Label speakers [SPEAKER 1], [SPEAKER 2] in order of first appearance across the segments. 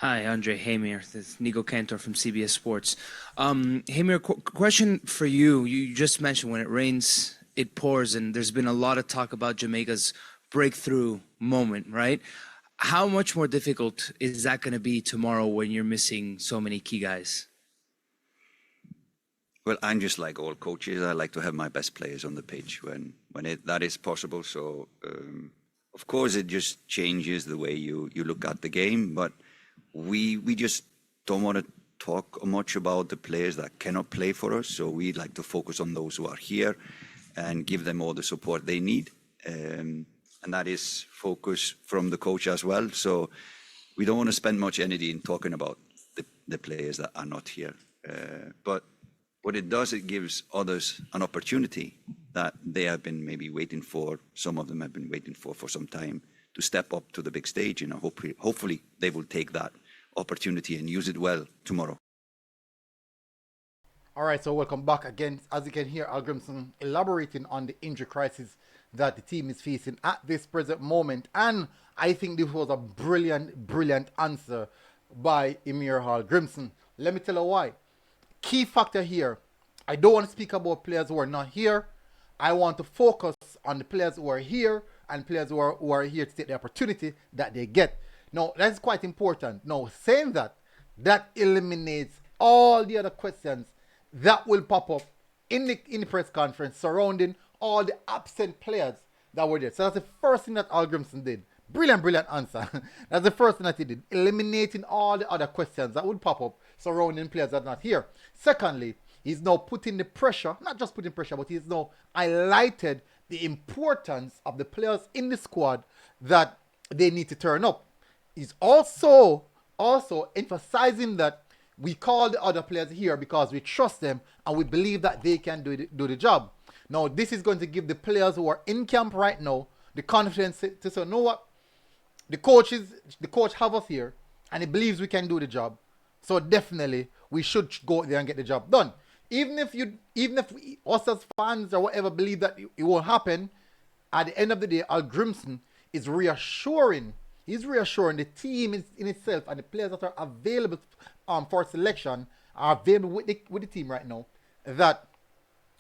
[SPEAKER 1] Hi, Andre Hamir. This is Nico Cantor from CBS Sports. Hamir, question for you. You just mentioned when it rains, it pours, and there's been a lot of talk about Jamaica's breakthrough moment, right? How much more difficult is that going to be tomorrow when you're missing so many key guys?
[SPEAKER 2] Well, I'm just like all coaches. I like to have my best players on the pitch when that is possible. So, of course, it just changes the way you look at the game. But we just don't want to talk much about the players that cannot play for us. So we like to focus on those who are here and give them all the support they need. And that is focus from the coach as well. So we don't want to spend much energy in talking about the players that are not here. But what it does, it gives others an opportunity that they have been maybe waiting for. Some of them have been waiting for some time to step up to the big stage. You know, hopefully they will take that opportunity and use it well tomorrow.
[SPEAKER 3] All right, so welcome back again. As you can hear, Hallgrimsson elaborating on the injury crisis that the team is facing at this present moment. And I think this was a brilliant answer by Emir Hallgrimsson. Let me tell you why. Key factor here, I don't want to speak about players who are not here. I want to focus on the players who are here and players who are here to take the opportunity that they get. Now, that's quite important. Now, saying that eliminates all the other questions that will pop up in the press conference surrounding all the absent players that were there. So that's the first thing that Hallgrimsson did. Brilliant answer. That's the first thing that he did, eliminating all the other questions that would pop up surrounding players that are not here. Secondly, he's now putting the pressure, not just putting pressure, but he's now highlighted the importance of the players in the squad that they need to turn up. He's also emphasizing that we call the other players here because we trust them and we believe that they can do the job. Now, this is going to give the players who are in camp right now the confidence to say, you know what? The coach have us here and he believes we can do the job. So definitely we should go there and get the job done. Even if we, us as fans or whatever, believe that it won't happen, at the end of the day, Grimson is reassuring. He's reassuring the team in itself and the players that are available for selection are available with the team right now, that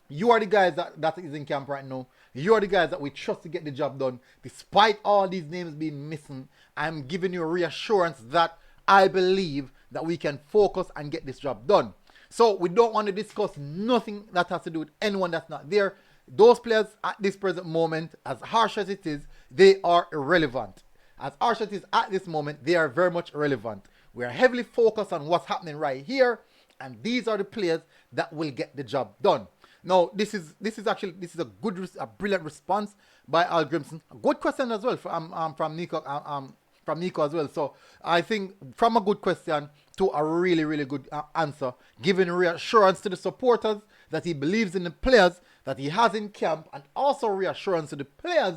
[SPEAKER 3] you are the guys that is in camp right now. You are the guys that we trust to get the job done. Despite all these names being missing, I'm giving you a reassurance that I believe that we can focus and get this job done. So we don't want to discuss nothing that has to do with anyone that's not there. Those players at this present moment, as harsh as it is, they are irrelevant. As harsh as it is at this moment, they are very much irrelevant. We are heavily focused on what's happening right here, and these are the players that will get the job done. Now, this is a brilliant response by Hallgrimsson. A good question as well from Nico as well. So I think from a good question to a really good answer, giving reassurance to the supporters that he believes in the players that he has in camp, and also reassurance to the players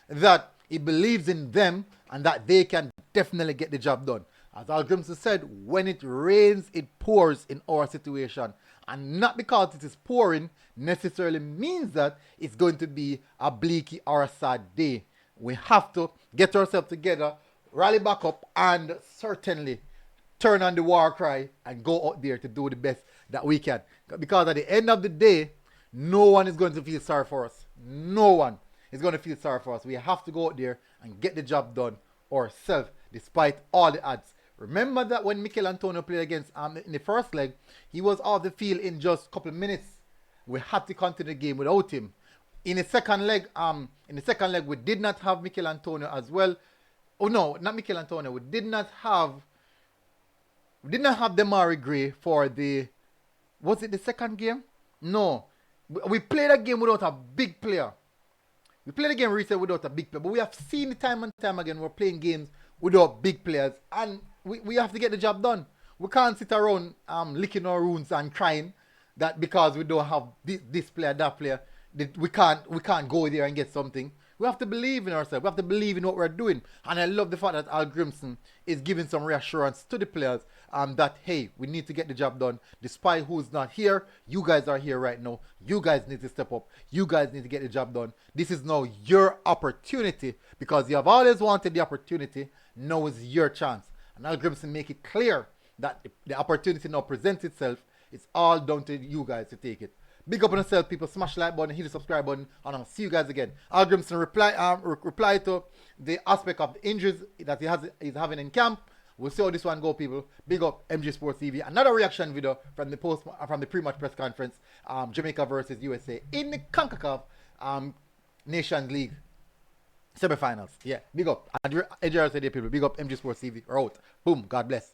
[SPEAKER 3] that he believes in them and that they can definitely get the job done. As Hallgrimsson said, when it rains, it pours in our situation. And not because it is pouring necessarily means that it's going to be a bleaky or a sad day. We have to get ourselves together, rally back up, and certainly turn on the war cry and go out there to do the best that we can. Because at the end of the day, no one is going to feel sorry for us. No one is going to feel sorry for us. We have to go out there and get the job done ourselves, despite all the odds. Remember that when Mikel Antonio played against in the first leg, he was off the field in just a couple of minutes. We had to continue the game without him. In the second leg, we did not have Mikel Antonio as well. Oh no, not Mikel Antonio. We did not have Demari Gray for the. Was it the second game? No, we played a game without a big player. We played a game recently without a big player, but we have seen it time and time again. We're playing games without big players, and we have to get the job done. We can't sit around licking our wounds and crying that because we don't have this player, that player, that we can't go there and get something. We have to believe in ourselves. We have to believe in what we're doing. And I love the fact that Hallgrimsson is giving some reassurance to the players that, hey, we need to get the job done. Despite who's not here, you guys are here right now. You guys need to step up. You guys need to get the job done. This is now your opportunity because you have always wanted the opportunity. Now is your chance. And Al Grimson make it clear that the opportunity now presents itself. It's all down to you guys to take it. Big up on yourself, people. Smash the like button, hit the subscribe button, and I'll see you guys again. Al Grimson reply to the aspect of the injuries that he's having in camp. We'll see how this one go, people. Big up MG Sports TV. Another reaction video from the pre-match press conference. Jamaica versus USA in the CONCACAF Nations League semi-finals. Yeah, big up. And enjoy your day, people. Big up MG Sports TV. We're out. Boom. God bless.